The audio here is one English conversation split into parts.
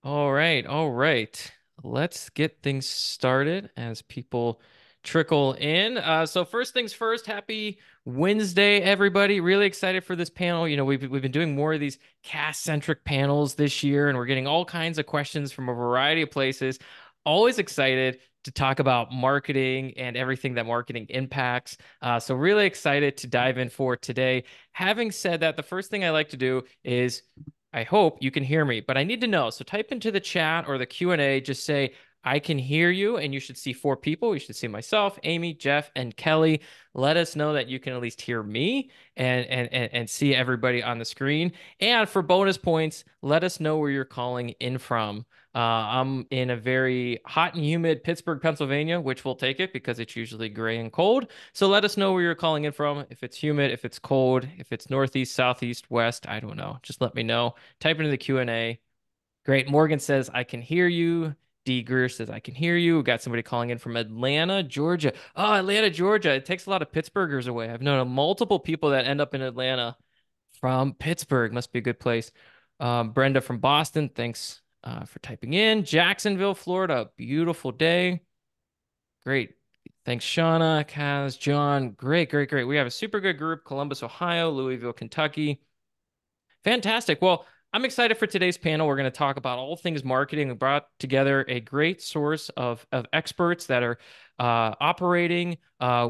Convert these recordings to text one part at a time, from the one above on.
All right, all right. Let's get things started as people trickle in. So first things first, happy Wednesday, everybody. Really excited for this panel. We've been doing more of these cast-centric panels this year, and we're getting all kinds of questions from a variety of places. Always excited to talk about marketing and everything that marketing impacts. So really excited to dive in for today. Having said that, the first thing I like to do is I hope you can hear me, but I need to know. So type into the chat or the Q&A, just say, I can hear you, and you should see four people. You should see myself, Amy, Jeff, and Kelly. Let us know that you can at least hear me and see everybody on the screen. And for bonus points, let us know where you're calling in from. I'm in a very hot and humid Pittsburgh, Pennsylvania, which will take it because it's usually gray and cold. So let us know where you're calling in from. If it's humid, if it's cold, if it's northeast, southeast, west, I don't know. Just let me know. Type into the Q&A. Great. Morgan says, I can hear you. D. Greer says, I can hear you. We got somebody calling in from Atlanta, Georgia. Oh, Atlanta, Georgia. It takes a lot of Pittsburghers away. I've known multiple people that end up in Atlanta from Pittsburgh. Must be a good place. Brenda from Boston. Thanks for typing in. Jacksonville, Florida. Beautiful day. Great. Thanks, Shauna, Kaz, John. Great, great, great. We have a super good group. Columbus, Ohio, Louisville, Kentucky. Fantastic. Well, I'm excited for today's panel. We're going to talk about all things marketing. We brought together a great source of experts that are operating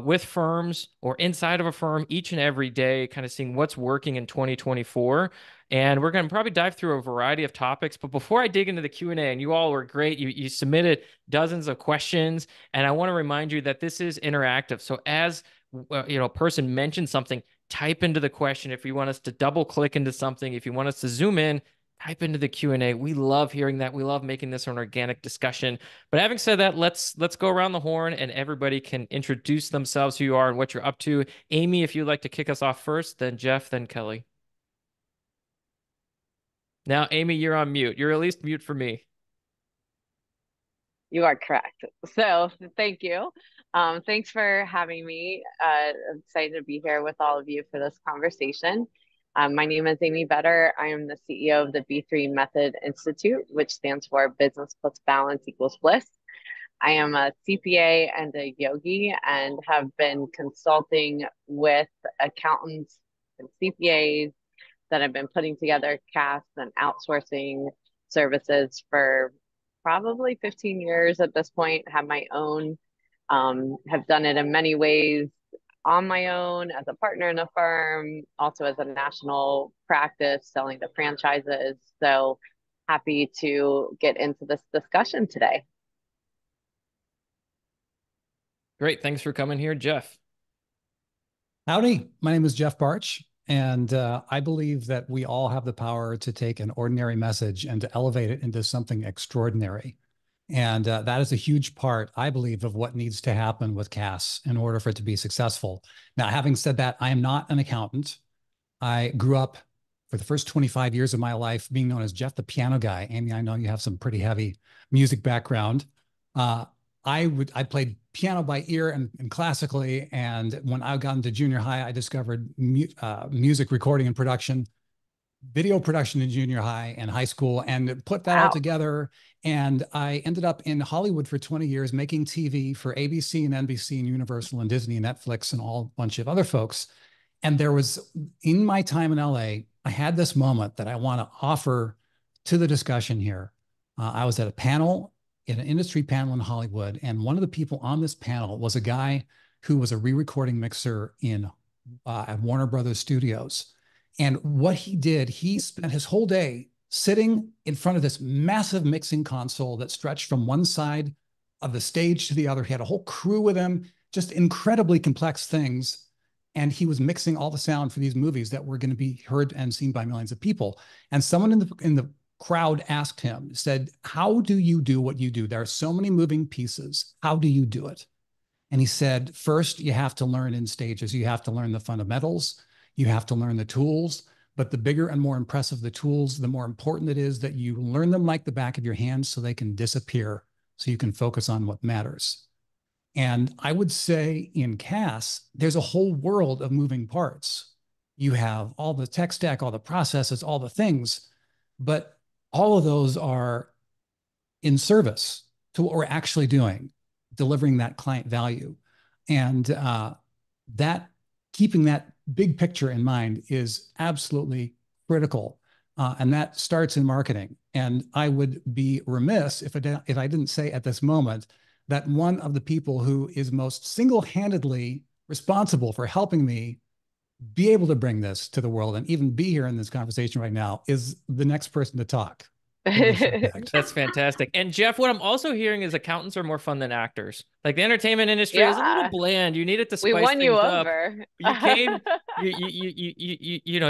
with firms or inside of a firm each and every day, kind of seeing what's working in 2024. And we're going to probably dive through a variety of topics. But before I dig into the Q&A, and you all were great, you submitted dozens of questions, and I want to remind you that this is interactive. So as a person mentions something, type into the question. If you want us to double click into something, if you want us to zoom in, type into the Q&A. We love hearing that. We love making this an organic discussion. But having said that, let's go around the horn and everybody can introduce themselves, who you are and what you're up to. Amy, if you'd like to kick us off first, then Jeff, then Kelly. Now, Amy, you're on mute. You're at least mute for me. You are correct. So thank you. Thanks for having me. I'm excited to be here with all of you for this conversation. My name is Amy Better. I am the CEO of the B3 Method Institute, which stands for Business Plus Balance Equals Bliss. I am a CPA and a yogi and have been consulting with accountants and CPAs that have been putting together casts and outsourcing services for probably 15 years at this point. Have my own, have done it in many ways on my own as a partner in a firm, also as a national practice selling to franchises. So happy to get into this discussion today. Great. Thanks for coming here, Jeff. Howdy, my name is Jeff Bartsch, and I believe that we all have the power to take an ordinary message and to elevate it into something extraordinary. And that is a huge part, I believe, of what needs to happen with CAS in order for it to be successful. Now, having said that, I am not an accountant. I grew up for the first 25 years of my life being known as Jeff the Piano Guy. Amy, I know you have some pretty heavy music background. Uh, I played piano by ear and classically. And when I got into junior high, I discovered music recording and production, video production in junior high and high school, and put that all Wow. together. And I ended up in Hollywood for 20 years making TV for ABC and NBC and Universal and Disney and Netflix and all a bunch of other folks. And there was, in my time in LA, I had this moment that I want to offer to the discussion here. I was at a panel, in an industry panel in Hollywood, and one of the people on this panel was a guy who was a re-recording mixer in at Warner Brothers Studios. And what he did, he spent his whole day sitting in front of this massive mixing console that stretched from one side of the stage to the other. He had a whole crew with him, just incredibly complex things. And he was mixing all the sound for these movies that were going to be heard and seen by millions of people. And someone in the crowd asked him, said, how do you do what you do? There are so many moving pieces. How do you do it? And he said, first, you have to learn in stages. You have to learn the fundamentals. You have to learn the tools. But the bigger and more impressive the tools, the more important it is that you learn them like the back of your hand so they can disappear, so you can focus on what matters. And I would say in CAS, there's a whole world of moving parts. You have all the tech stack, all the processes, all the things, but all of those are in service to what we're actually doing, delivering that client value. And that keeping that big picture in mind is absolutely critical. And that starts in marketing. And I would be remiss if I didn't say at this moment that one of the people who is most single-handedly responsible for helping me be able to bring this to the world and even be here in this conversation right now is the next person to talk. That's fantastic. And Jeff, what I'm also hearing is accountants are more fun than actors. Like the entertainment industry is a little bland. You needed to We spice won you things up. over. You came,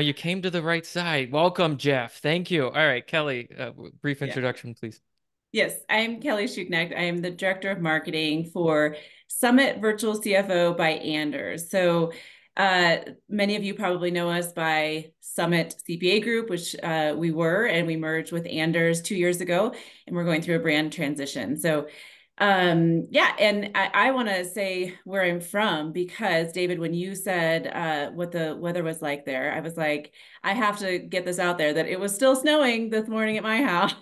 you came to the right side. Welcome, Jeff. Thank you. All right, Kelly, brief introduction, please. Yes, I'm Kelly Schuknecht. I am the Director of Marketing for Summit Virtual CFO by Anders. So many of you probably know us by Summit CPA Group, which we were, and we merged with Anders 2 years ago, and we're going through a brand transition. So yeah, and I want to say where I'm from, because David, when you said what the weather was like there, I was like, I have to get this out there that it was still snowing this morning at my house.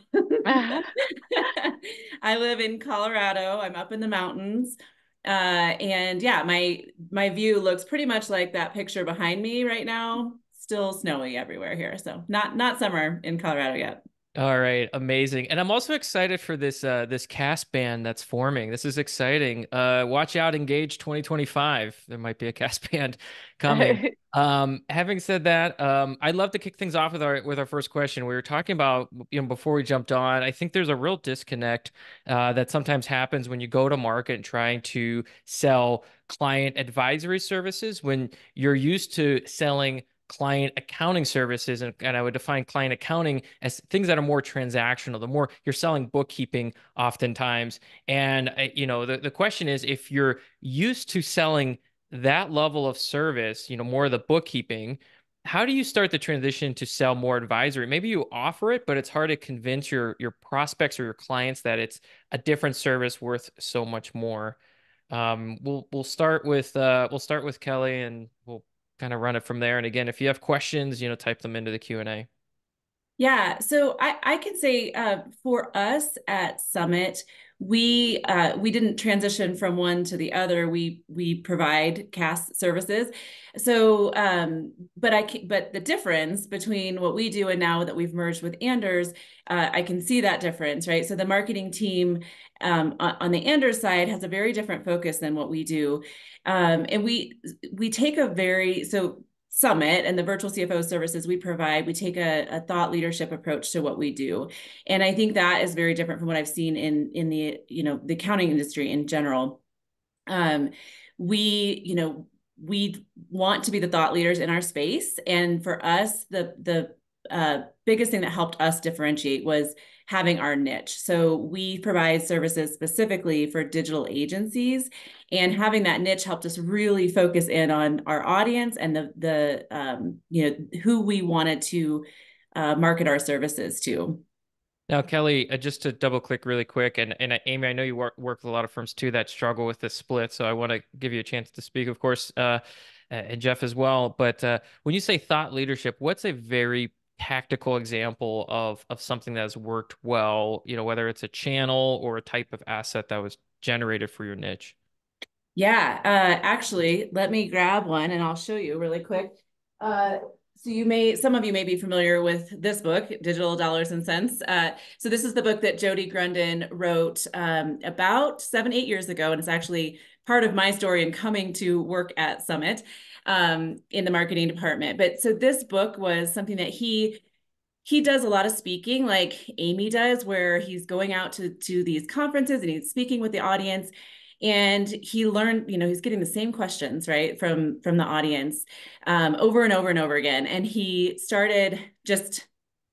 I live in Colorado. I'm up in the mountains. And yeah, my view looks pretty much like that picture behind me right now. Still snowy everywhere here. So not summer in Colorado yet. All right, amazing. And I'm also excited for this this cast band that's forming. This is exciting. Watch out, Engage 2025. There might be a cast band coming. Having said that, I'd love to kick things off with our first question. We were talking about, before we jumped on, I think there's a real disconnect that sometimes happens when you go to market and trying to sell client advisory services when you're used to selling client accounting services, and I would define client accounting as things that are more transactional. The more you're selling bookkeeping oftentimes, and the question is, if you're used to selling that level of service, more of the bookkeeping, how do you start the transition to sell more advisory? Maybe you offer it, but it's hard to convince your prospects or your clients that it's a different service worth so much more. We'll start with Kelly, and we'll kind of run it from there. And again, if you have questions, type them into the Q&A. Yeah, so I can say for us at Summit, we didn't transition from one to the other. We provide CAS services. So, but the difference between what we do and now that we've merged with Anders, I can see that difference, right? So the marketing team on the Anders side has a very different focus than what we do, and we take so Summit and the virtual CFO services we provide, we take a thought leadership approach to what we do. And I think that is very different from what I've seen in the, the accounting industry in general. We want to be the thought leaders in our space. And for us, the biggest thing that helped us differentiate was having our niche. So we provide services specifically for digital agencies, and having that niche helped us really focus in on our audience and who we wanted to market our services to. Now, Kelly, just to double click really quick, and Amy, I know you work with a lot of firms too that struggle with this split, so I want to give you a chance to speak, of course, and Jeff as well. But when you say thought leadership, what's a very tactical example of something that has worked well, whether it's a channel or a type of asset that was generated for your niche? Yeah, actually, let me grab one and I'll show you really quick. So some of you may be familiar with this book, Digital Dollars and Cents. So this is the book that Jody Grundon wrote about 7-8 years ago, and it's actually part of my story in coming to work at Summit in the marketing department. But so this book was something that he does a lot of speaking like Amy does, where he's going out to these conferences and he's speaking with the audience. And he learned, he's getting the same questions, right, from the audience over and over and over again. And he started just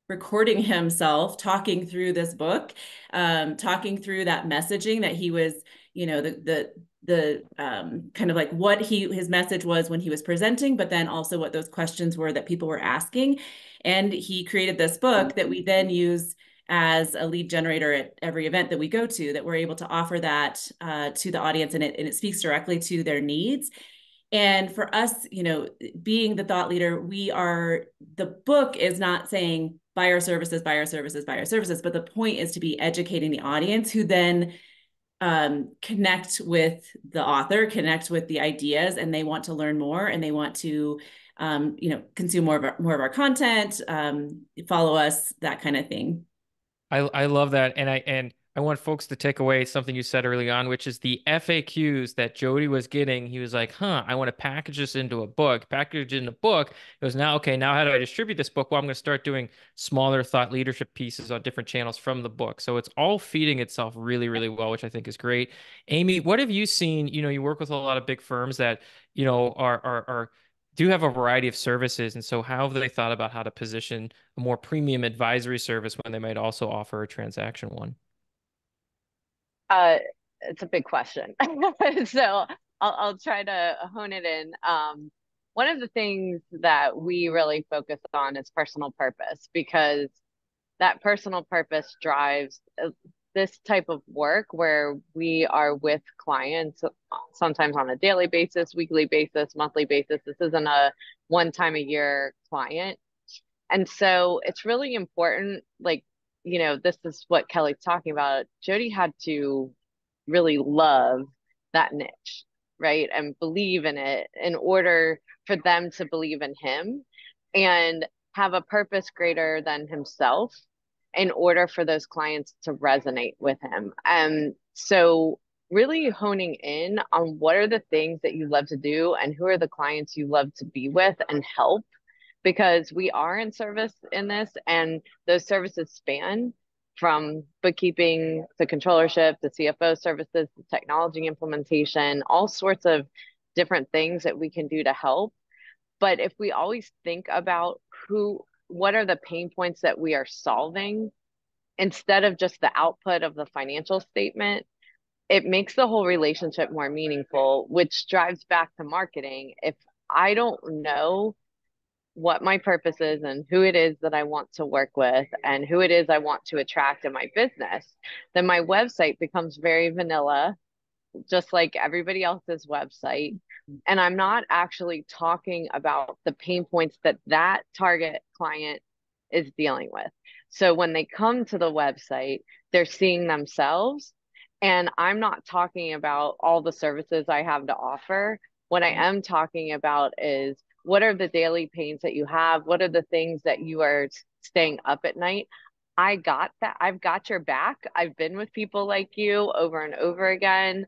recording himself talking through this book, talking through that messaging that he was, the kind of like what his message was when he was presenting, but then also what those questions were that people were asking. And he created this book that we then use as a lead generator at every event that we go to, that we're able to offer that to the audience, and it speaks directly to their needs. And for us, being the thought leader, the book is not saying buy our services, buy our services, buy our services. But the point is to be educating the audience who then connect with the author, connect with the ideas, and they want to learn more, and they want to, consume more of our content, follow us, that kind of thing. I love that. And I want folks to take away something you said early on, which is the FAQs that Jody was getting. He was like, I want to package this into a book, package it in a book. It was now, okay, now how do I distribute this book? Well, I'm going to start doing smaller thought leadership pieces on different channels from the book. So it's all feeding itself really, really well, which I think is great. Amy, what have you seen? You work with a lot of big firms that, are do have a variety of services. And so how have they thought about how to position a more premium advisory service when they might also offer a transaction one? It's a big question. So I'll try to hone it in. One of the things that we really focus on is personal purpose, because that personal purpose drives this type of work where we are with clients sometimes on a daily basis, weekly basis, monthly basis. This isn't a one time a year client. And so it's really important, like, this is what Kelly's talking about. Jody had to really love that niche, right? And believe in it in order for them to believe in him, and have a purpose greater than himself in order for those clients to resonate with him. And so really honing in on what are the things that you love to do and who are the clients you love to be with and help, because we are in service in this, and those services span from bookkeeping to controllership, the CFO services, the technology implementation, all sorts of different things that we can do to help. But if we always think about what are the pain points that we are solving instead of just the output of the financial statement, it makes the whole relationship more meaningful, which drives back to marketing. If I don't know what my purpose is and who it is that I want to work with and who it is I want to attract in my business, then my website becomes very vanilla, just like everybody else's website. And I'm not actually talking about the pain points that that target client is dealing with. So when they come to the website, they're seeing themselves. And I'm not talking about all the services I have to offer. What I am talking about is, what are the daily pains that you have? What are the things that you are staying up at night? I got that. I've got your back. I've been with people like you over and over again.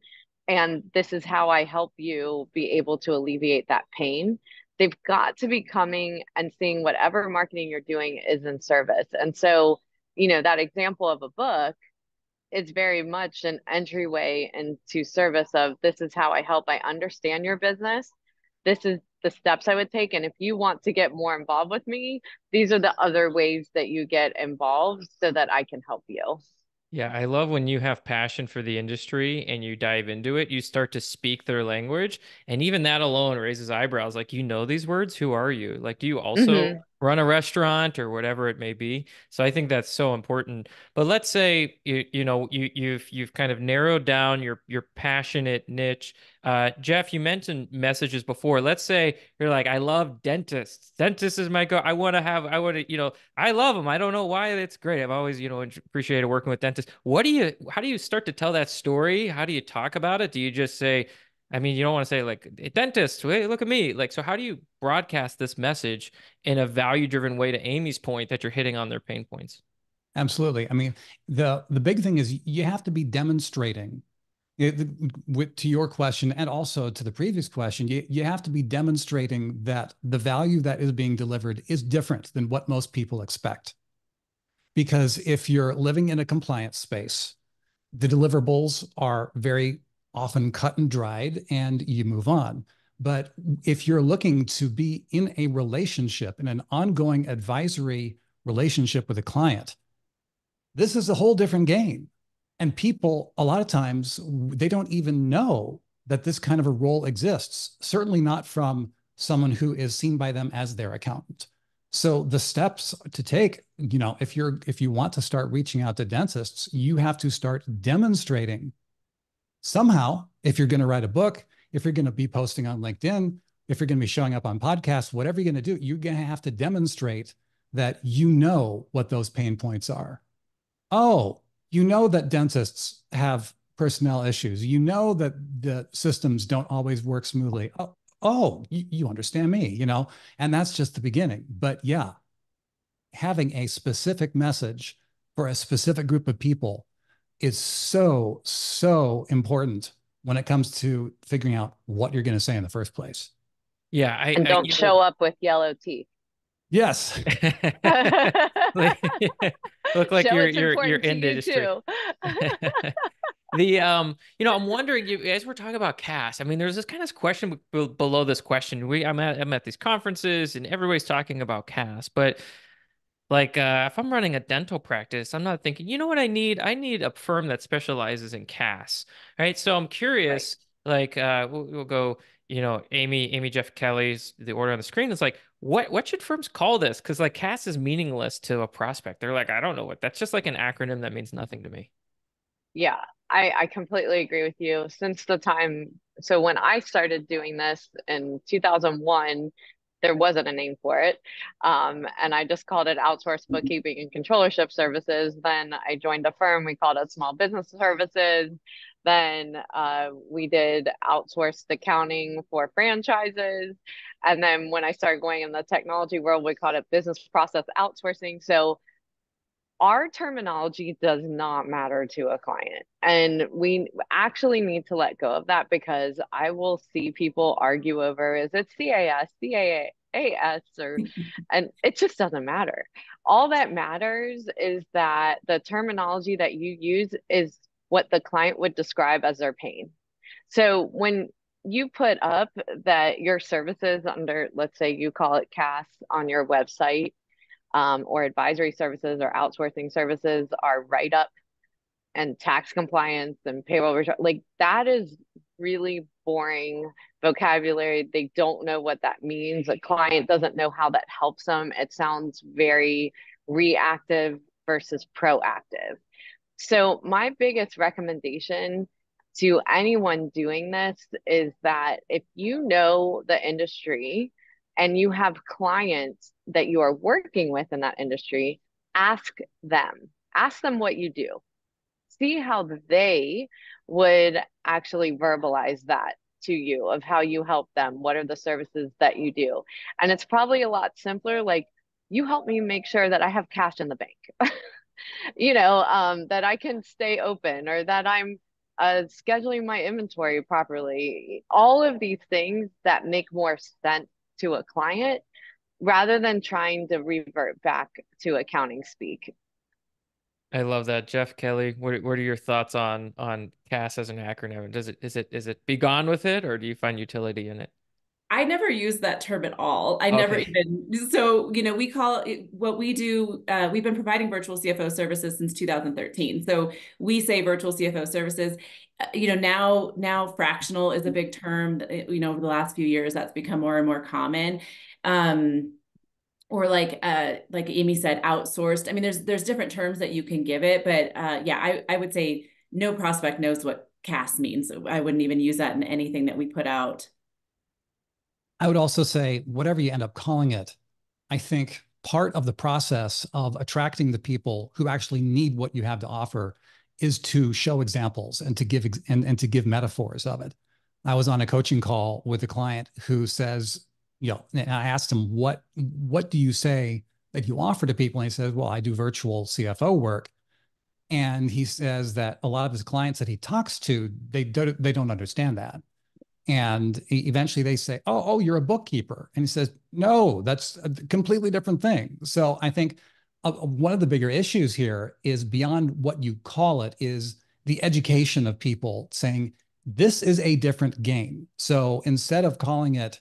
And this is how I help you be able to alleviate that pain. They've got to be coming and seeing whatever marketing you're doing is in service. And so, that example of a book is very much an entryway into service of, this is how I help. I understand your business. This is the steps I would take. And if you want to get more involved with me, these are the other ways that you get involved so that I can help you. Yeah, I love when you have passion for the industry and you dive into it, you start to speak their language. And even that alone raises eyebrows. Like, these words? Who are you? Like, do you also run a restaurant or whatever it may be? So I think that's so important. But let's say you've kind of narrowed down your passionate niche. Jeff, you mentioned messages before. Let's say you're like, I love dentists. Dentist is my go. I love them. I don't know why. It's great. I've always, appreciated working with dentists. How do you start to tell that story? How do you talk about it? Do you just say, you don't want to say like, dentist, hey, look at me. Like, so how do you broadcast this message in a value-driven way, to Amy's point, that you're hitting on their pain points? Absolutely. The big thing is you have to be demonstrating to your question, and also to the previous question, you have to be demonstrating that the value that is being delivered is different than what most people expect. Because if you're living in a compliance space, the deliverables are very often cut and dried and you move on. But if you're looking to be in a relationship, in an ongoing advisory relationship with a client, this is a whole different game. And people, a lot of times, they don't even know that this kind of a role exists, certainly not from someone who is seen by them as their accountant. So the steps to take, if you want to start reaching out to dentists, you have to start demonstrating somehow. If you're going to write a book, if you're going to be posting on LinkedIn, if you're going to be showing up on podcasts, whatever you're going to do, you're going to have to demonstrate that you know what those pain points are. Oh, you know that dentists have personnel issues. You know that the systems don't always work smoothly. You understand me, you know, and that's just the beginning. But yeah, having a specific message for a specific group of people is so, so important when it comes to figuring out what you're going to say in the first place. Yeah, and don't show up with yellow teeth. Yes. Look like Show you're in the industry. Too. I'm wondering, you as we're talking about CAS, I mean, there's this kind of question below this question. I'm at these conferences and everybody's talking about CAS, but like if I'm running a dental practice, I'm not thinking, you know what I need? I need a firm that specializes in CAS, right? So I'm curious, like we'll go, Amy Jeff Kelly's the order on the screen is like, what should firms call this? Because like CAS is meaningless to a prospect. They're like, I don't know that's just like an acronym that means nothing to me. Yeah, I completely agree with you. So when I started doing this in 2001, there wasn't a name for it. And I just called it outsourced bookkeeping and controllership services. Then I joined a firm, we called it small business services. Then we did outsourced accounting for franchises. And then when I started going in the technology world, we called it business process outsourcing. So our terminology does not matter to a client. And we actually need to let go of that, because I will see people argue over, is it CAS, CAAS, and it just doesn't matter. All that matters is that the terminology that you use is what the client would describe as their pain. So when you put up that your services under, let's say you call it CAS on your website, or advisory services or outsourcing services are write-up and tax compliance and payroll return, like that is really boring vocabulary. They don't know what that means. A client doesn't know how that helps them. It sounds very reactive versus proactive. So my biggest recommendation to anyone doing this is that if you know the industry and you have clients that you are working with in that industry, ask them what you do. See how they would actually verbalize that to you, of how you help them. What are the services that you do? And it's probably a lot simpler. Like, you help me make sure that I have cash in the bank, that I can stay open, or that I'm scheduling my inventory properly. All of these things that make more sense to a client, rather than trying to revert back to accounting speak. I love that. Jeff Kelly, what are your thoughts on CAS as an acronym? Is it be gone with it, or do you find utility in it? I never use that term at all. I never even, so, we call it what we do. We've been providing virtual CFO services since 2013. So we say virtual CFO services. Now fractional is a big term. Over the last few years, that's become more and more common. Or like Amy said, outsourced. I mean, there's different terms that you can give it, but I would say no prospect knows what CAS means. So I wouldn't even use that in anything that we put out. I would also say, whatever you end up calling it, I think part of the process of attracting the people who actually need what you have to offer is to show examples and to give and to give metaphors of it. I was on a coaching call with a client who says, and I asked him, what do you say that you offer to people? And he says, well, I do virtual CFO work. And he says that a lot of his clients that he talks to, they don't understand that. And eventually they say, oh, you're a bookkeeper. And he says, no, that's a completely different thing. So I think one of the bigger issues here is, beyond what you call it, is the education of people saying, this is a different game. So instead of calling it,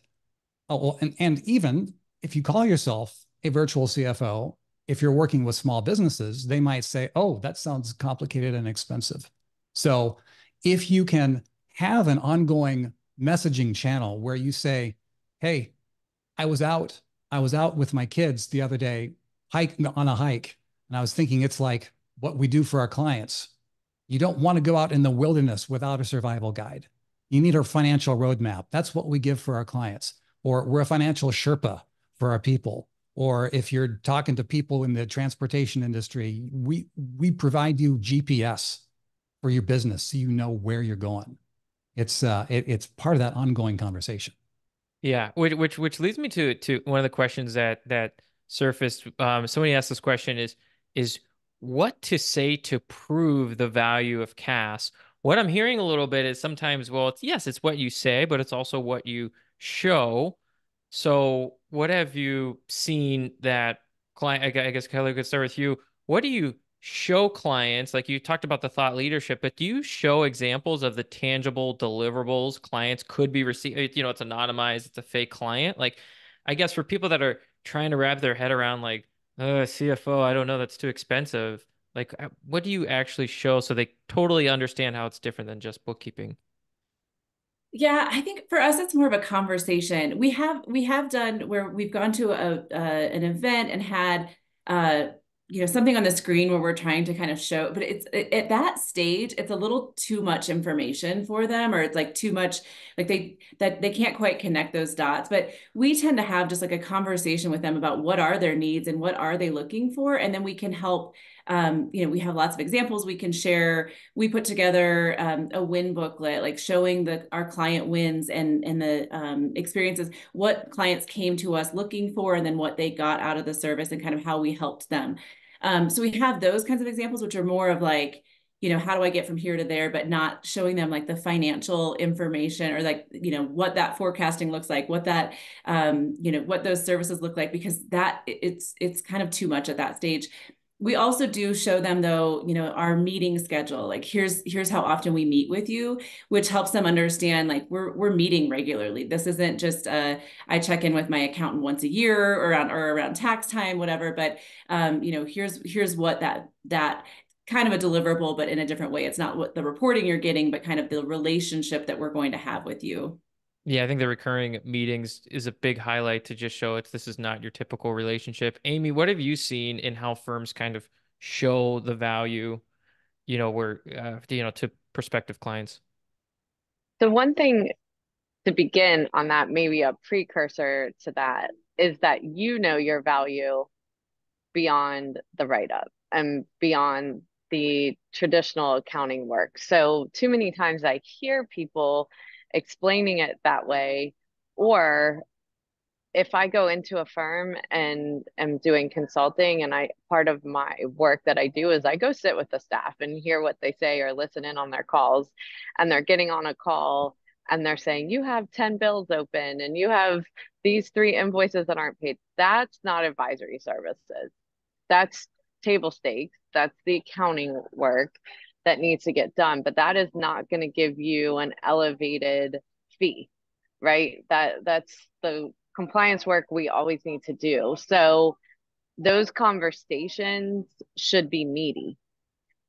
and even if you call yourself a virtual CFO, if you're working with small businesses, they might say, oh, that sounds complicated and expensive. So if you can have an ongoing messaging channel where you say, hey, I was out with my kids the other day on a hike, and I was thinking, it's like what we do for our clients. You don't want to go out in the wilderness without a survival guide. You need a financial roadmap. That's what we give for our clients. Or we're a financial Sherpa for our people. Or if you're talking to people in the transportation industry, we provide you GPS for your business so you know where you're going. It's part of that ongoing conversation. Yeah, which leads me to one of the questions that surfaced. Somebody asked this question is what to say to prove the value of CAS. What I'm hearing a little bit is sometimes, well, it's what you say, but it's also what you show. So what have you seen that client, I guess Kelly could start with you. What do you show clients? Like you talked about the thought leadership, but do you show examples of the tangible deliverables clients could be receiving? You know, it's anonymized, it's a fake client. Like, I guess for people that are trying to wrap their head around like, CFO, I don't know, that's too expensive. Like, what do you actually show so they totally understand how it's different than just bookkeeping? Yeah, I think for us it's more of a conversation. We have done where we've gone to an event and had uh something on the screen where we're trying to kind of show, but at that stage it's a little too much information for them, or it's like too much, like they can't quite connect those dots. But we tend to have just like a conversation with them about what are their needs and what are they looking for, and then we can help. We have lots of examples we can share. We put together a win booklet, like showing our client wins and the experiences, what clients came to us looking for, and then what they got out of the service and kind of how we helped them. So we have those kinds of examples, which are more of like, how do I get from here to there, but not showing them like the financial information or like, what that forecasting looks like, what that, what those services look like, because that it's kind of too much at that stage. We also do show them, though, our meeting schedule. Like here's how often we meet with you, which helps them understand like we're meeting regularly. This isn't just I check in with my accountant once a year or around tax time, whatever. But here's what that kind of a deliverable, but in a different way. It's not what the reporting you're getting, but kind of the relationship that we're going to have with you. Yeah, I think the recurring meetings is a big highlight to just show this is not your typical relationship. Amy, what have you seen in how firms kind of show the value, to prospective clients? So one thing to begin on that, maybe a precursor to that, is that your value beyond the write-up and beyond the traditional accounting work. So too many times I hear people explaining it that way, or if I go into a firm and am doing consulting, and part of my work that I do is I go sit with the staff and hear what they say or listen in on their calls, and they're getting on a call and they're saying, you have 10 bills open and you have these 3 invoices that aren't paid. That's not advisory services. That's table stakes. That's the accounting work that needs to get done, but that is not going to give you an elevated fee, right? That's the compliance work we always need to do. So those conversations should be meaty.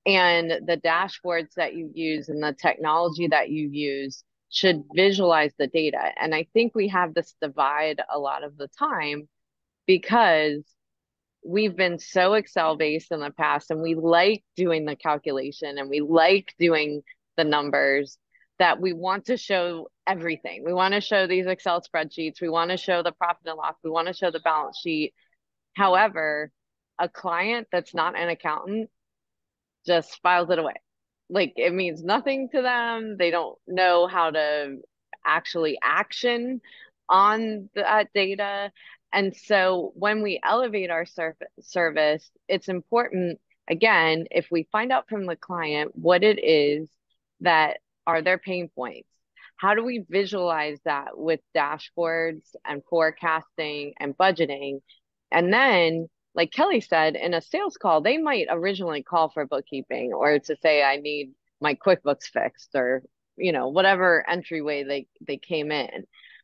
And the dashboards that you use and the technology that you use should visualize the data. And I think we have this divide a lot of the time because we've been so Excel based in the past, and we like doing the calculation and we like doing the numbers, that we want to show everything. We want to show these Excel spreadsheets. We want to show the profit and loss. We want to show the balance sheet. However, a client that's not an accountant just files it away. Like it means nothing to them. They don't know how to actually action on that data. And so when we elevate our service, it's important, again, if we find out from the client what it is that are their pain points, how do we visualize that with dashboards and forecasting and budgeting? And then, like Kelly said, in a sales call, they might originally call for bookkeeping or to say, I need my QuickBooks fixed, or, whatever entryway they came in.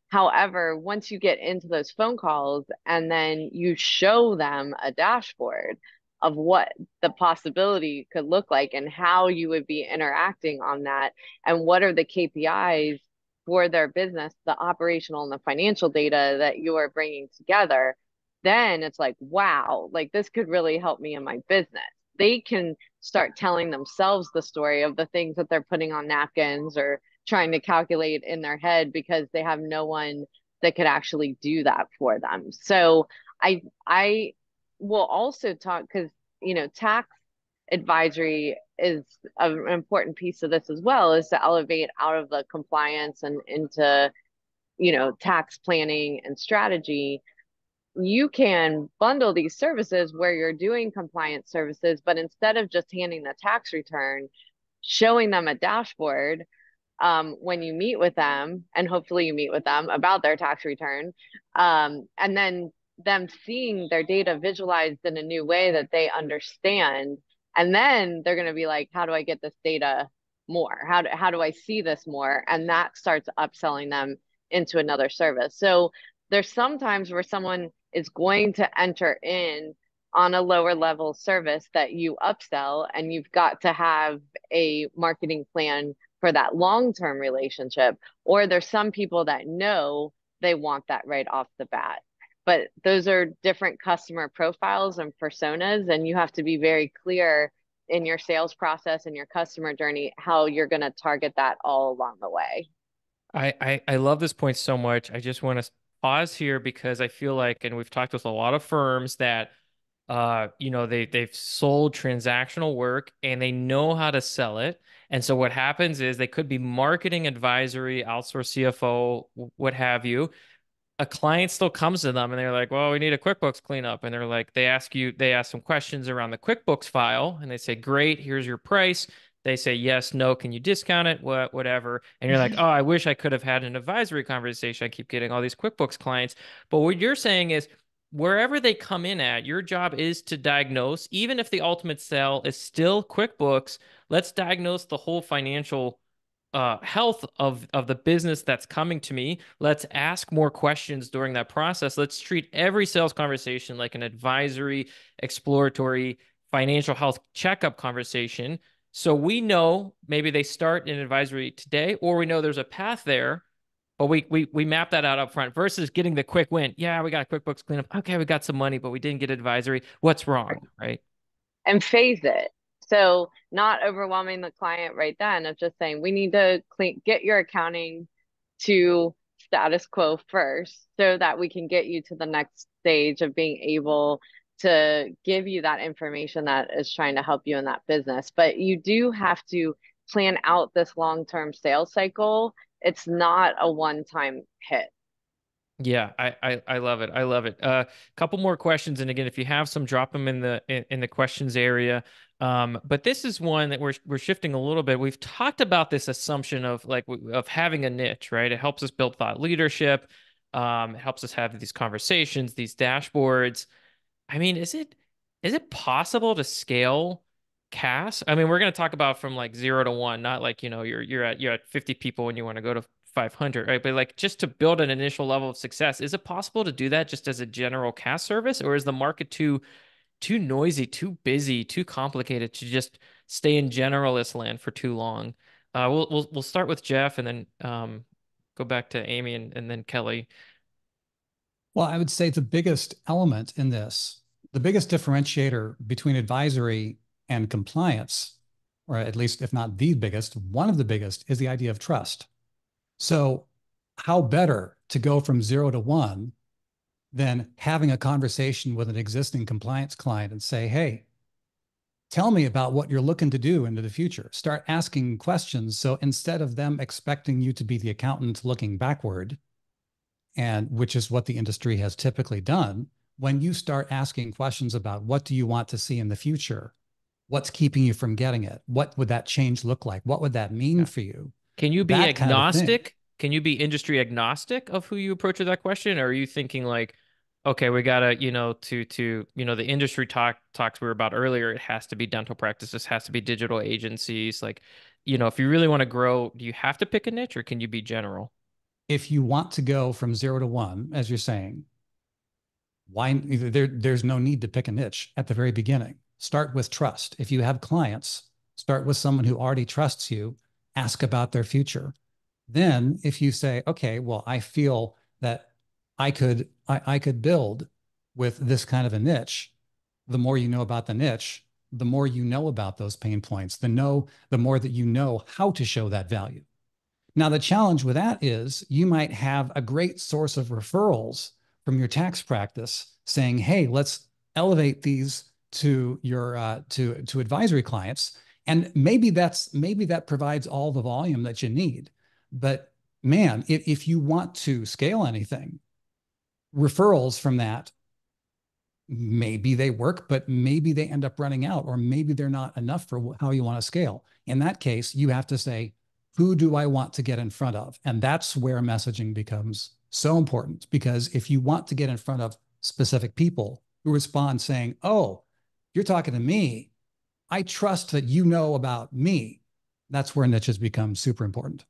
However, once you get into those phone calls and then you show them a dashboard of what the possibility could look like and how you would be interacting on that, and what are the KPIs for their business, the operational and the financial data that you are bringing together, then it's like, wow, like this could really help me in my business. They can start telling themselves the story of the things that they're putting on napkins or trying to calculate in their head because they have no one that could actually do that for them. So I will also talk, because tax advisory is an important piece of this as well, is to elevate out of the compliance and into tax planning and strategy. You can bundle these services where you're doing compliance services, but instead of just handing the tax return, showing them a dashboard when you meet with them, and hopefully you meet with them about their tax return, and then them seeing their data visualized in a new way that they understand. And then they're going to be like, how do I get this data more? How do I see this more? And that starts upselling them into another service. So there's sometimes where someone is going to enter in on a lower level service that you upsell, and you've got to have a marketing plan for that long-term relationship. Or there's some people that know they want that right off the bat. But those are different customer profiles and personas, and you have to be very clear in your sales process and your customer journey how you're going to target that all along the way. I love this point so much. I just want to pause here because I feel like, and we've talked with a lot of firms that they've sold transactional work and they know how to sell it. And so what happens is they could be marketing advisory, outsource CFO, what have you. A client still comes to them and they're like, well, we need a QuickBooks cleanup. And they're like, they ask some questions around the QuickBooks file and they say, great, here's your price. They say, yes, no, can you discount it? Whatever. And you're like, oh, I wish I could have had an advisory conversation. I keep getting all these QuickBooks clients. But what you're saying is, wherever they come in at, your job is to diagnose, even if the ultimate sale is still QuickBooks, let's diagnose the whole financial health of the business that's coming to me. Let's ask more questions during that process. Let's treat every sales conversation like an advisory, exploratory, financial health checkup conversation. So we know maybe they start in advisory today, or we know there's a path there, but we map that out up front versus getting the quick win. Yeah, we got QuickBooks cleanup. Okay, we got some money, but we didn't get advisory. What's wrong, right? And phase it. So not overwhelming the client right then, of just saying, we need to get your accounting to status quo first so that we can get you to the next stage of being able to give you that information that is trying to help you in that business. But you do have to plan out this long-term sales cycle. It's not a one-time hit. Yeah, I love it. I love it. Couple more questions, and again, if you have some, drop them in the questions area. But this is one that we're shifting a little bit. We've talked about this assumption of of having a niche, right? It helps us build thought leadership. It helps us have these conversations, these dashboards. I mean, is it possible to scale CAS? I mean, we're going to talk about from like 0 to 1, not like, you're at 50 people and you want to go to 500, right? But like just to build an initial level of success, is it possible to do that just as a general CAS service, or is the market too noisy, too busy, too complicated to just stay in generalist land for too long? We'll start with Jeff and then go back to Amy and then Kelly. Well, I would say the biggest element in this, the biggest differentiator between advisory and compliance, or at least if not the biggest, one of the biggest, is the idea of trust. So how better to go from 0 to 1 than having a conversation with an existing compliance client and say, hey, tell me about what you're looking to do into the future. Start asking questions. So instead of them expecting you to be the accountant looking backward, and which is what the industry has typically done, when you start asking questions about what do you want to see in the future, what's keeping you from getting it, what would that change look like, what would that mean for you? Can you be That kind of thing. agnostic? Can you be industry agnostic of who you approach with that question? Or are you thinking like, okay, we gotta, the industry talks we were about earlier, it has to be dental practices, has to be digital agencies. Like, if you really want to grow, do you have to pick a niche or can you be general? If you want to go from 0 to 1, as you're saying, there's no need to pick a niche at the very beginning. Start with trust. If you have clients, start with someone who already trusts you, ask about their future. Then if you say, okay, well, I feel that I could build with this kind of a niche, the more you know about the niche, the more you know about those pain points, the more that you know how to show that value. Now, the challenge with that is you might have a great source of referrals from your tax practice saying, hey, let's elevate these to your to advisory clients. And maybe that provides all the volume that you need. But man, if you want to scale anything, referrals from that, maybe they work, but maybe they end up running out, or maybe they're not enough for how you want to scale. In that case, you have to say, who do I want to get in front of? And that's where messaging becomes so important, because if you want to get in front of specific people who respond saying, oh, you're talking to me, I trust that you know about me, that's where niches become super important.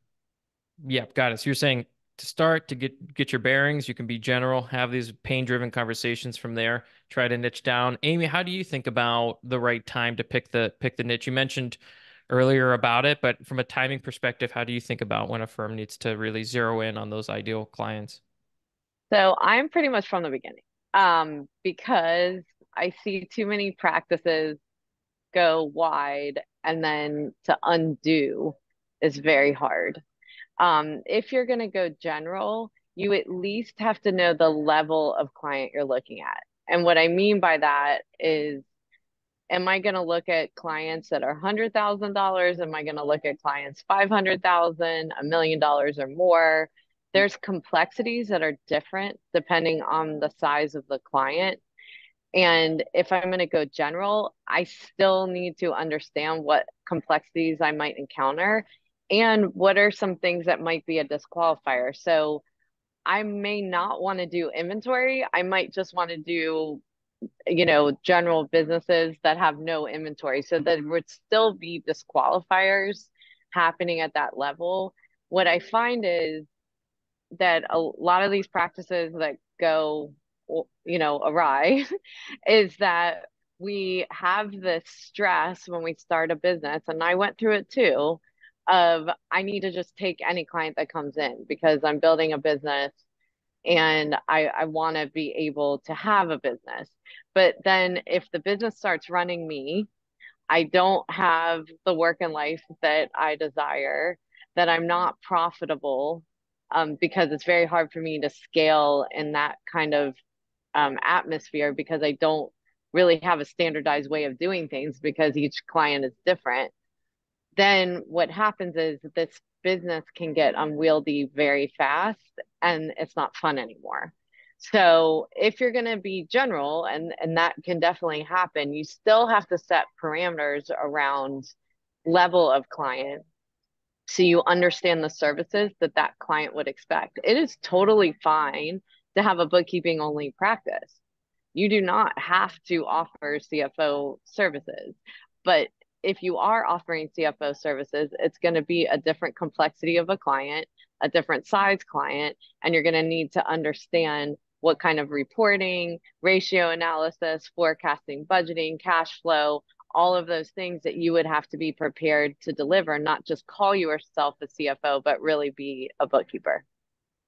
Yeah, got it. So you're saying to start to get your bearings, you can be general, have these pain-driven conversations from there, try to niche down. Amy, how do you think about the right time to pick the niche? You mentioned earlier about it, but from a timing perspective, how do you think about when a firm needs to really zero in on those ideal clients? So I'm pretty much from the beginning, because I see too many practices go wide, and then to undo is very hard. If you're going to go general, you at least have to know the level of client you're looking at. And what I mean by that is, am I going to look at clients that are $100,000? Am I going to look at clients 500,000, $1 million or more? There's complexities that are different depending on the size of the client. And if I'm going to go general, I still need to understand what complexities I might encounter and what are some things that might be a disqualifier. So I may not want to do inventory. I might just want to do, general businesses that have no inventory. So there would still be disqualifiers happening at that level. What I find is that a lot of these practices that go, awry is that we have this stress when we start a business, and I went through it too, of I need to just take any client that comes in because I'm building a business and I want to be able to have a business. But then if the business starts running me, I don't have the work and life that I desire, that I'm not profitable, because it's very hard for me to scale in that kind of atmosphere, because I don't really have a standardized way of doing things because each client is different. Then what happens is that this business can get unwieldy very fast, and it's not fun anymore. So if you're going to be general, and that can definitely happen, you still have to set parameters around level of client so you understand the services that that client would expect. It is totally fine to have a bookkeeping only practice. You do not have to offer CFO services, but if you are offering CFO services, it's going to be a different complexity of a client, a different size client, and you're going to need to understand what kind of reporting, ratio analysis, forecasting, budgeting, cash flow, all of those things that you would have to be prepared to deliver, not just call yourself a CFO, but really be a bookkeeper.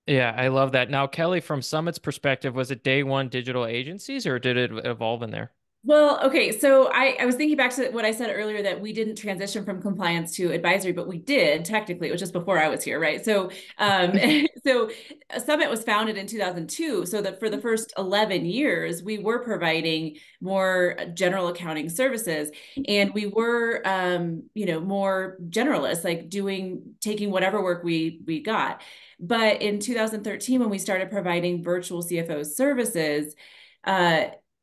Yeah, I love that. Now, Kelly, from Summit's perspective, was it day one digital agencies or did it evolve in there? Well, okay. So I was thinking back to what I said earlier, that we didn't transition from compliance to advisory, but we did technically. It was just before I was here, right? So, so Summit was founded in 2002. So that for the first 11 years, we were providing more general accounting services, and we were, more generalists, like taking whatever work we got. But in 2013, when we started providing virtual CFO services,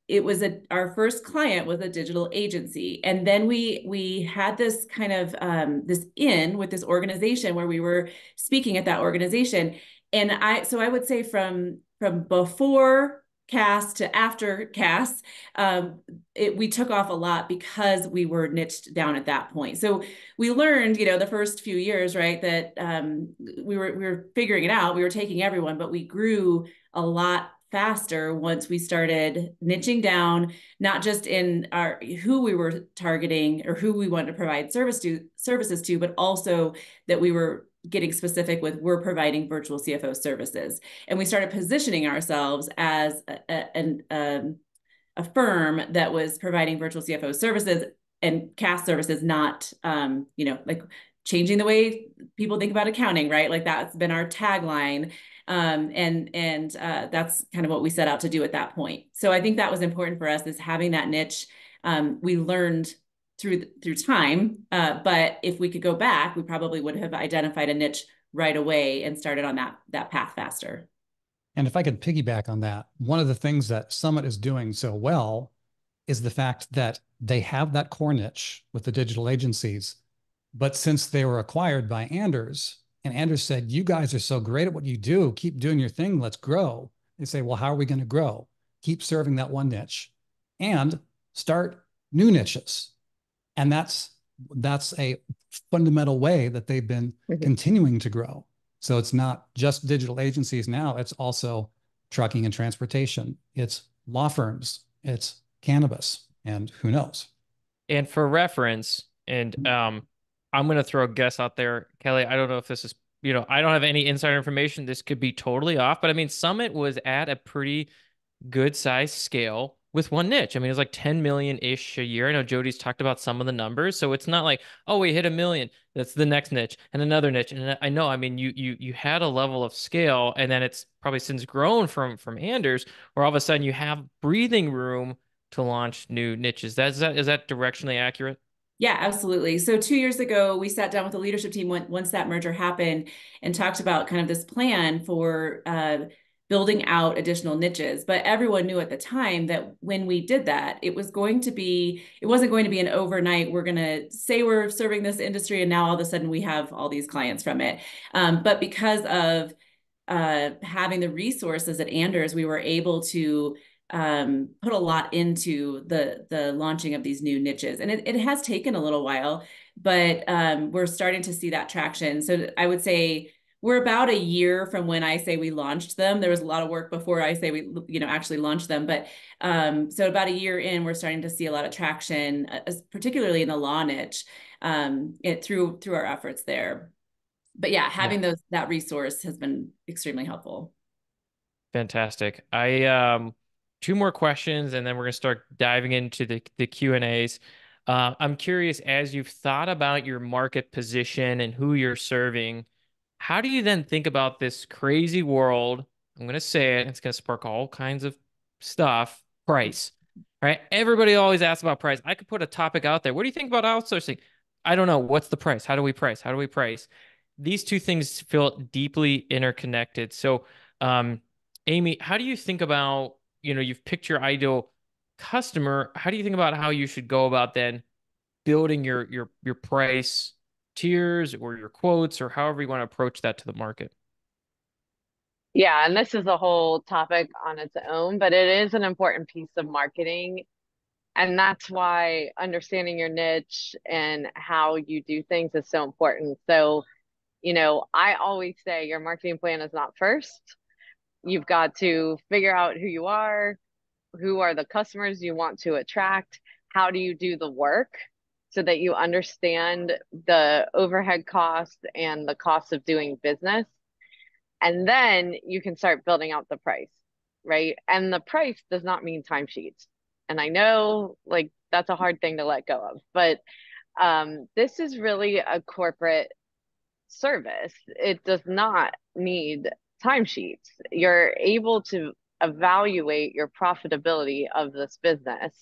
it was our first client was a digital agency. And then we had this kind of this in with this organization where we were speaking at that organization. And I would say from before CAS to after CAS, we took off a lot because we were niched down at that point. So we learned, the first few years, right, that we were figuring it out. We were taking everyone, but we grew a lot faster once we started niching down, not just in who we were targeting or who we wanted to provide services to, but also that we were getting specific with we're providing virtual CFO services. And we started positioning ourselves as a firm that was providing virtual CFO services and CAS services, not, like changing the way people think about accounting, right? Like that's been our tagline. And that's kind of what we set out to do at that point. So I think that was important for us, is having that niche. We learned through time, but if we could go back, we probably would have identified a niche right away and started on that path faster. And if I could piggyback on that, one of the things that Summit is doing so well is the fact that they have that core niche with the digital agencies. But since they were acquired by Anders, and Anders said, you guys are so great at what you do, keep doing your thing, let's grow. They say, well, how are we going to grow? Keep serving that one niche and start new niches. And that's a fundamental way that they've been continuing to grow. So it's not just digital agencies now, it's also trucking and transportation. It's law firms, it's cannabis, and who knows. And for reference, and I'm going to throw a guess out there, Kelly. I don't know if this is, I don't have any insider information. This could be totally off, but I mean, Summit was at a pretty good size scale with one niche. I mean, it was like 10 million-ish a year. I know Jody's talked about some of the numbers, so it's not like, oh, we hit 1 million. That's the next niche and another niche. And I know, I mean, you had a level of scale, and then it's probably since grown from Anders, where all of a sudden you have breathing room to launch new niches. Is that directionally accurate? Yeah, absolutely. So 2 years ago, we sat down with the leadership team once that merger happened and talked about kind of this plan for building out additional niches. But everyone knew at the time that when we did that, it wasn't going to be an overnight, we're going to say we're serving this industry and now all of a sudden we have all these clients from it. But because of having the resources at Anders, we were able to put a lot into the launching of these new niches. And it has taken a little while, but we're starting to see that traction. So I would say we're about a year from when I say we launched them. There was a lot of work before I say we actually launched them. But so about a year in, we're starting to see a lot of traction, particularly in the law niche, through our efforts there. But yeah, having that resource has been extremely helpful. Fantastic. I two more questions, and then we're going to start diving into the Q&As. I'm curious, as you've thought about your market position and who you're serving, how do you then think about this crazy world? I'm going to say it, it's going to spark all kinds of stuff. Price, right? Everybody always asks about price. I could put a topic out there. What do you think about outsourcing? I don't know. What's the price? How do we price? How do we price? These two things feel deeply interconnected. So, Amy, how do you think about, you've picked your ideal customer. How do you think about how you should go about then building your price tiers or your quotes, or however you want to approach that to the market? Yeah, and this is a whole topic on its own, but it is an important piece of marketing. And that's why understanding your niche and how you do things is so important. So, I always say your marketing plan is not first. You've got to figure out who are the customers you want to attract, how do you do the work so that you understand the overhead costs and the cost of doing business. And then you can start building out the price, right? And the price does not mean timesheets. And I know like that's a hard thing to let go of, but this is really a corporate service. It does not need timesheets. You're able to evaluate your profitability of this business.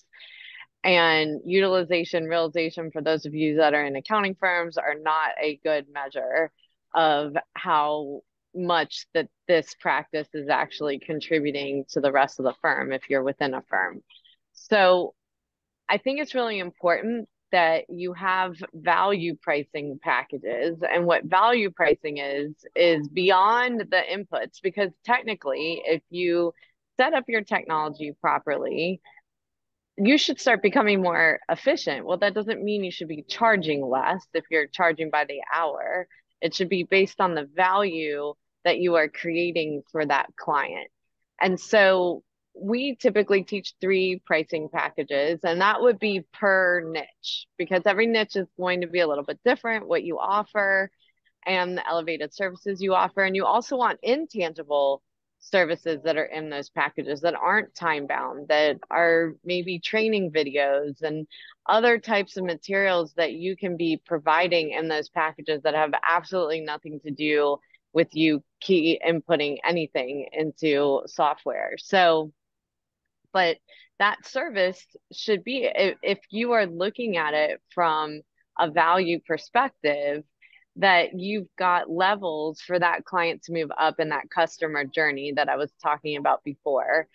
And utilization, realization, for those of you that are in accounting firms, are not a good measure of how much that this practice is actually contributing to the rest of the firm if you're within a firm. So I think it's really important that you have value pricing packages. And what value pricing is beyond the inputs, because technically, if you set up your technology properly, you should start becoming more efficient. Well, that doesn't mean you should be charging less if you're charging by the hour. It should be based on the value that you are creating for that client. And so we typically teach 3 pricing packages, and that would be per niche, because every niche is going to be a little bit different, what you offer and the elevated services you offer. And you also want intangible services that are in those packages that aren't time bound, that are maybe training videos and other types of materials that you can be providing in those packages that have absolutely nothing to do with you key inputting anything into software. So, but that service should be, if you are looking at it from a value perspective, that you've got levels for that client to move up in that customer journey that I was talking about before.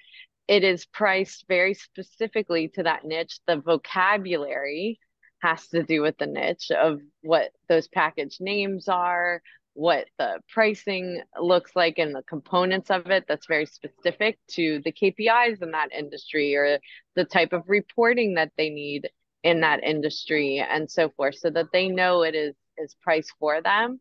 It is priced very specifically to that niche. The vocabulary has to do with the niche of what those package names are, what the pricing looks like, and the components of it that's very specific to the KPIs in that industry, or the type of reporting that they need in that industry, and so forth, so that they know it is priced for them.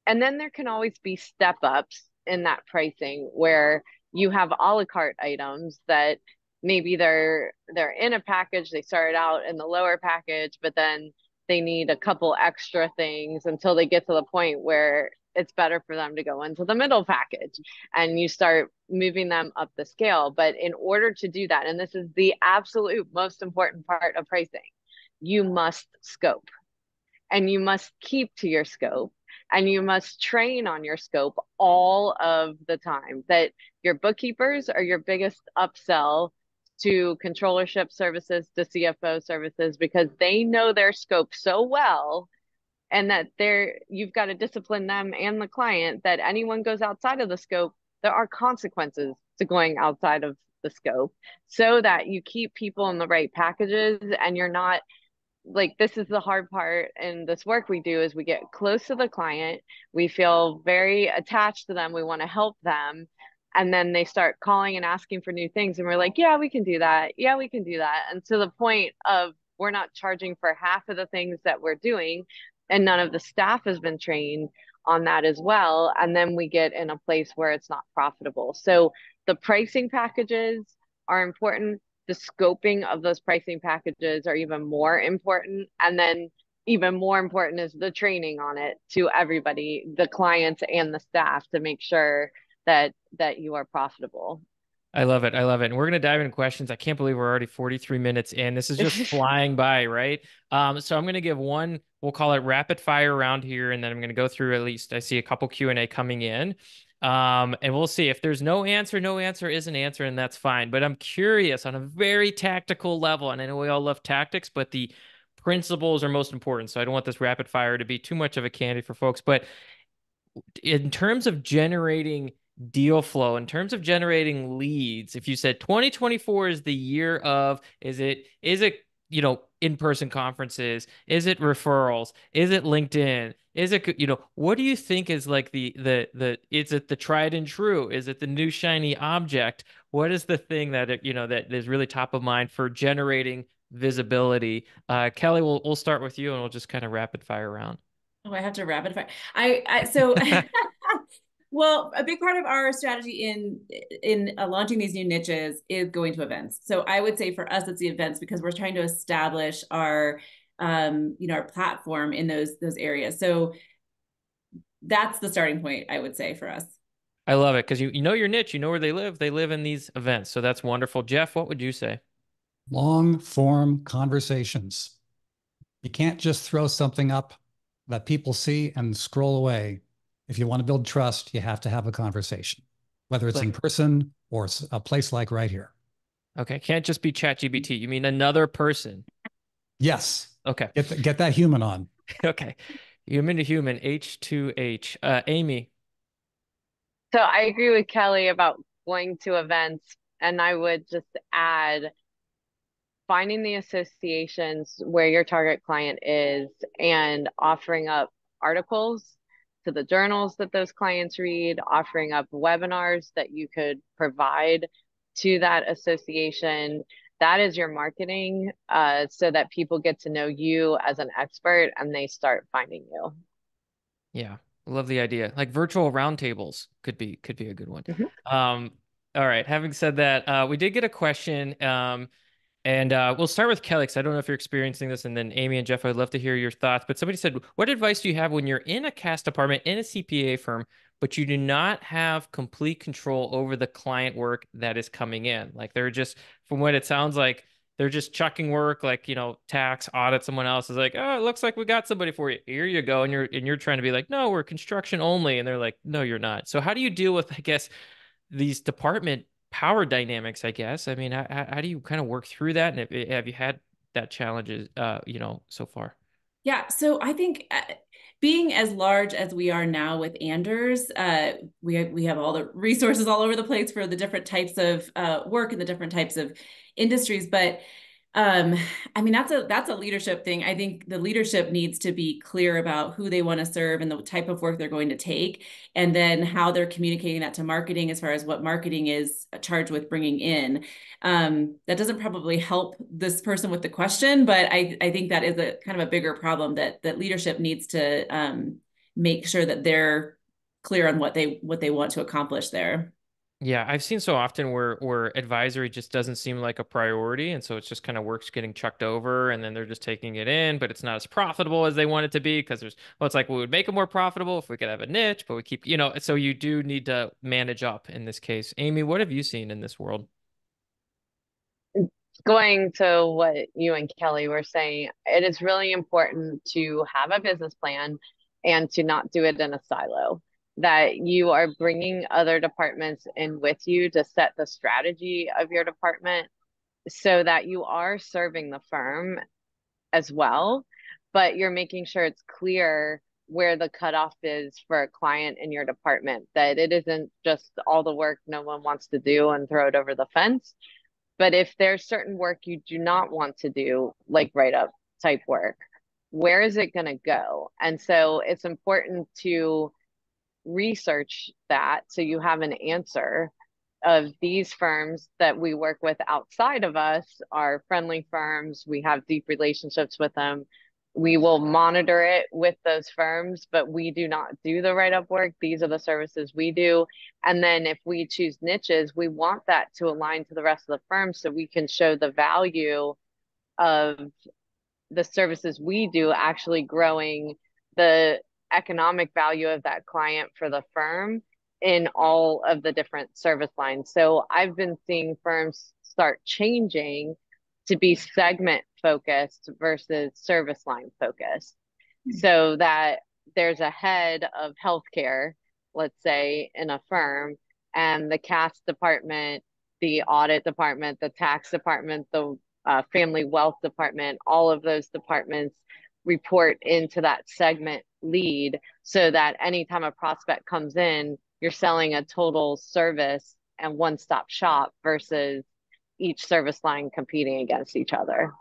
And then there can always be step ups in that pricing where you have a la carte items that maybe they're in a package, they started out in the lower package, but then they need a couple extra things until they get to the point where it's better for them to go into the middle package, and you start moving them up the scale. But in order to do that, and this is the absolute most important part of pricing, you must scope, and you must keep to your scope, and you must train on your scope all of the time. That your bookkeepers are your biggest upsell to controllership services, to CFO services, because they know their scope so well, and that you've got to discipline them and the client that anyone goes outside of the scope, there are consequences to going outside of the scope, so that you keep people in the right packages. And you're not, like, this is the hard part in this work we do, is we get close to the client, we feel very attached to them, we want to help them, and then they start calling and asking for new things, and we're like, yeah, we can do that, yeah, we can do that, and to the point of we're not charging for half of the things that we're doing, and none of the staff has been trained on that as well, and then we get in a place where it's not profitable. So the pricing packages are important, the scoping of those pricing packages are even more important. And then even more important is the training on it to everybody, the clients and the staff, to make sure that you are profitable. I love it. I love it. And we're going to dive into questions. I can't believe we're already 43 minutes in. This is just flying by, right? So I'm going to give one, we'll call it rapid fire round here. And then I'm going to go through, at least I see a couple Q&A coming in. And we'll see if there's no answer is an answer, and that's fine. But I'm curious on a very tactical level. And I know we all love tactics, but the principles are most important. So I don't want this rapid fire to be too much of a candy for folks. But in terms of generating deal flow, in terms of generating leads, if you said 2024 is the year of, is it in-person conferences, is it referrals, is it LinkedIn, is it, what do you think is like is it the tried and true, is it the new shiny object? What is the thing that that is really top of mind for generating visibility? Kelly, we'll start with you, and we'll just kind of rapid fire around. Oh, I have to rapid fire. Well, a big part of our strategy in launching these new niches is going to events. So I would say for us, it's the events, because we're trying to establish our, our platform in those areas. So that's the starting point, I would say, for us. I love it, because you know your niche, you know where they live. They live in these events. So that's wonderful. Jeff, what would you say? Long form conversations. You can't just throw something up that people see and scroll away. If you want to build trust, you have to have a conversation, whether it's in person or a place like right here. Okay. Can't just be ChatGPT. You mean another person? Yes. Okay. Get that human on. Okay. Human to human, H2H. Amy. So I agree with Kelly about going to events, and I would just add finding the associations where your target client is and offering up articles to the journals that those clients read, offering up webinars that you could provide to that association. That is your marketing, so that people get to know you as an expert and they start finding you. Yeah, love the idea. Like virtual roundtables could be a good one. Mm-hmm. All right. Having said that, we did get a question. And we'll start with Kelly, because I don't know if you're experiencing this, and then Amy and Jeff, I'd love to hear your thoughts. But somebody said, what advice do you have when you're in a CAS department in a CPA firm but you do not have complete control over the client work that is coming in. Like they're just, from what it sounds like, they're just chucking work, like, tax, audit. Someone else is like, oh, it looks like we got somebody for you. Here you go. And you're trying to be like, no, we're construction only. And they're like, no, you're not. So how do you deal with, I guess, these department power dynamics, I guess? I mean, how do you kind of work through that? And have you had that challenges, so far? Yeah, so I think being as large as we are now with Anders, we have all the resources all over the place for the different types of work and the different types of industries. But I mean, that's a leadership thing. I think the leadership needs to be clear about who they want to serve and the type of work they're going to take, and then how they're communicating that to marketing as far as what marketing is charged with bringing in. That doesn't probably help this person with the question, but I think that is a kind of a bigger problem that leadership needs to make sure that they're clear on what they want to accomplish there. Yeah, I've seen so often where advisory just doesn't seem like a priority, and so it's just kind of works getting chucked over, and then they're just taking it in, but it's not as profitable as they want it to be because it's like we would make it more profitable if we could have a niche, but we keep, so you do need to manage up in this case. Amy, what have you seen in this world? Going to what you and Kelly were saying, it is really important to have a business plan and to not do it in a silo. That you are bringing other departments in with you to set the strategy of your department so that you are serving the firm as well, but you're making sure it's clear where the cutoff is for a client in your department, that it isn't just all the work no one wants to do and throw it over the fence. But if there's certain work you do not want to do, like write up type work, where is it going to go? And so it's important to research that so you have an answer of these firms that we work with outside of us are friendly firms. We have deep relationships with them. We will monitor it with those firms, but we do not do the write up work. These are the services we do. And then if we choose niches, we want that to align to the rest of the firm so we can show the value of the services we do actually growing the economic value of that client for the firm in all of the different service lines. So I've been seeing firms start changing to be segment focused versus service line focused, so that there's a head of healthcare, let's say, in a firm, and the CAS department, the audit department, the tax department, the family wealth department, all of those departments report into that segment lead, so that anytime a prospect comes in, you're selling a total service and one-stop shop versus each service line competing against each other.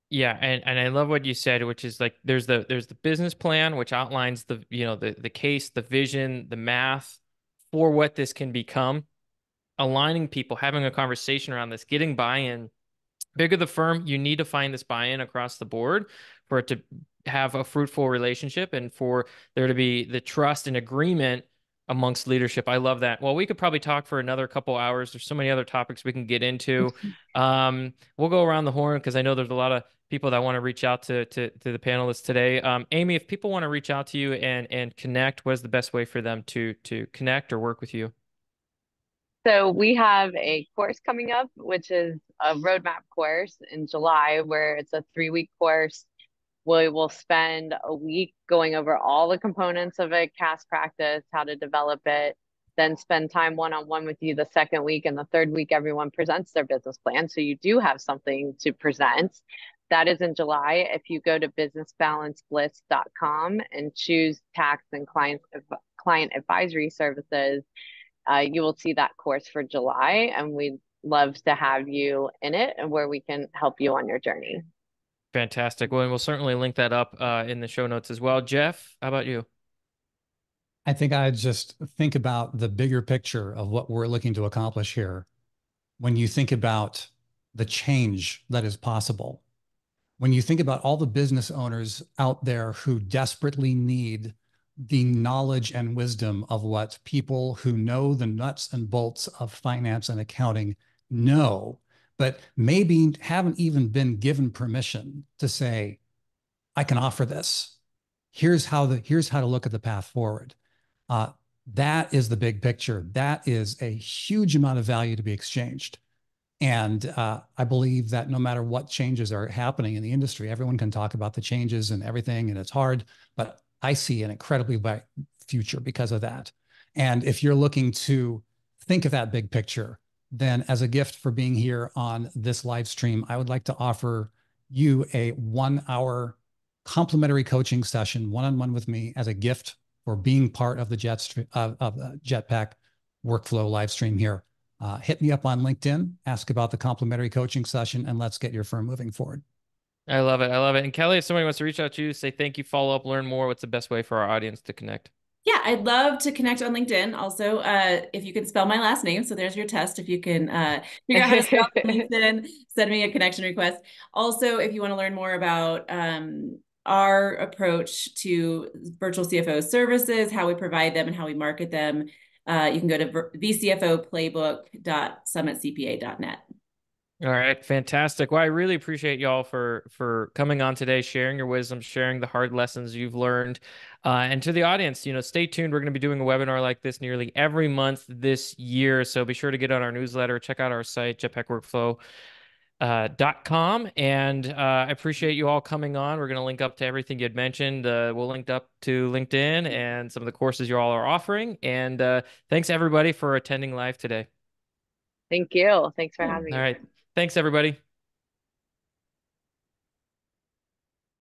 Yeah, and I love what you said, which is like there's the business plan, which outlines the case, the vision, the math for what this can become, aligning people, having a conversation around this, getting buy-in. Bigger the firm, you need to find this buy-in across the board for it to have a fruitful relationship and for there to be the trust and agreement amongst leadership. I love that. Well, we could probably talk for another couple hours. There's so many other topics we can get into. We'll go around the horn because I know there's a lot of people that want to reach out to the panelists today. Amy, if people want to reach out to you and connect, what is the best way for them to connect or work with you? So we have a course coming up, which is a roadmap course in July, where it's a 3-week course. We will spend a week going over all the components of a CAS practice, how to develop it, then spend time one-on-one with you the second week, and the third week, everyone presents their business plan. So you do have something to present. That is in July. If you go to businessbalancebliss.com and choose tax and client advisory services, you will see that course for July, and we'd love to have you in it and where we can help you on your journey. Fantastic. Well, and we'll certainly link that up in the show notes as well. Jeff, how about you? I think I just think about the bigger picture of what we're looking to accomplish here. When you think about the change that is possible, when you think about all the business owners out there who desperately need the knowledge and wisdom of what people who know the nuts and bolts of finance and accounting know, but maybe haven't even been given permission to say, I can offer this. Here's how to look at the path forward. That is the big picture. That is a huge amount of value to be exchanged. And I believe that no matter what changes are happening in the industry, everyone can talk about the changes and everything, and it's hard, but I see an incredibly bright future because of that. And if you're looking to think of that big picture, then as a gift for being here on this live stream, I would like to offer you a 1-hour complimentary coaching session, one-on-one with me, as a gift for being part of the Jetpack Workflow live stream here. Hit me up on LinkedIn, ask about the complimentary coaching session, and let's get your firm moving forward. I love it. I love it. And Kelly, if somebody wants to reach out to you, say thank you, follow up, learn more, what's the best way for our audience to connect? Yeah, I'd love to connect on LinkedIn. Also, if you can spell my last name, so there's your test. If you can figure out how to spell LinkedIn, send me a connection request. Also, if you want to learn more about our approach to virtual CFO services, how we provide them and how we market them, you can go to vcfoplaybook.summitcpa.net. All right, fantastic. Well, I really appreciate y'all for coming on today, sharing your wisdom, sharing the hard lessons you've learned. And to the audience, stay tuned. We're going to be doing a webinar like this nearly every month this year. So be sure to get on our newsletter, check out our site, jetpackworkflow.com. And I appreciate you all coming on. We're going to link up to everything you'd mentioned. We'll link up to LinkedIn and some of the courses you all are offering. And thanks everybody for attending live today. Thank you. Thanks for having me. All right. Thanks, everybody.